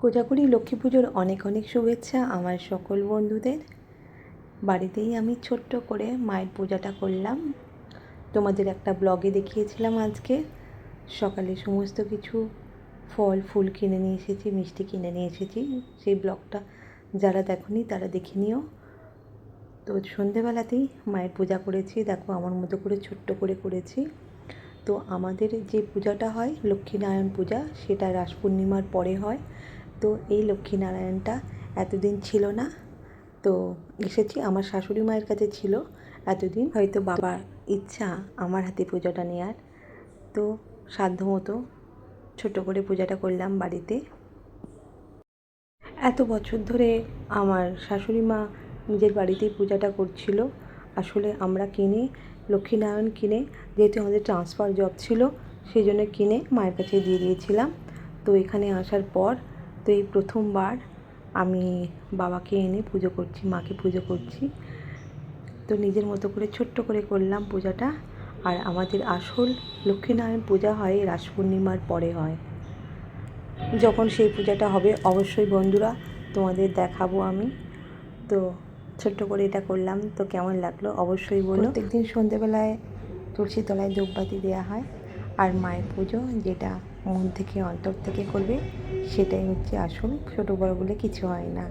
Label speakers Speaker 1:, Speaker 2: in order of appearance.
Speaker 1: কোজাগরী লক্ষ্মী পুজোর অনেক অনেক শুভেচ্ছা আমার সকল বন্ধুদের। বাড়িতেই আমি ছোট্ট করে মায়ের পূজাটা করলাম। তোমাদের একটা ব্লগে দেখিয়েছিলাম আজকে সকালে সমস্ত কিছু ফল ফুল কিনে নিয়ে এসেছি, মিষ্টি কিনে নিয়ে এসেছি। সেই ব্লগটা যারা দেখোনি তারা দেখে নিও। তো সন্ধেবেলাতেই মায়ের পূজা করেছি, দেখো আমার মতো করে ছোট্ট করে করেছি। তো আমাদের যে পূজাটা হয় লক্ষ্মীনারায়ণ পূজা, সেটা রাস পূর্ণিমার পরে হয়। তো এই লক্ষ্মীনারায়ণটা এতদিন ছিল না, তো এসেছি আমার শাশুড়ি মায়ের কাছে ছিল এতদিন। হয়তো বাবার ইচ্ছা আমার হাতে পূজাটা নেওয়ার, তো সাধ্যমতো ছোটো করে পূজাটা করলাম বাড়িতে। এত বছর ধরে আমার শাশুড়ি মা নিজের বাড়িতেই পূজাটা করছিল। আসলে আমরা কিনে লক্ষ্মীনারায়ণ কিনে, যেহেতু আমাদের ট্রান্সফার জব ছিল সেই জন্য কিনে মায়ের কাছে দিয়ে দিয়েছিলাম। তো এখানে আসার পর তো এই প্রথমবার আমি বাবাকে এনে পুজো করছি, মাকে পুজো করছি। তো নিজের মতো করে ছোট্ট করে করলাম পূজাটা। আর আমাদের আসল লক্ষ্মীনারায়ণ পূজা হয় রাস পূর্ণিমার পরে হয়। যখন সেই পূজাটা হবে অবশ্যই বন্ধুরা তোমাদের দেখাবো আমি। তো ছোট্ট করে এটা করলাম, তো কেমন লাগলো অবশ্যই বলো। প্রত্যেকদিন সন্ধেবেলায় তুলসী তলায় ধূপবাতি দেওয়া হয়, আর মায়ের পুজো যেটা মন থেকে অন্তর থেকে করবে সেটাই হচ্ছে আসল, ছোটো বড় বলে কিছু হয় না।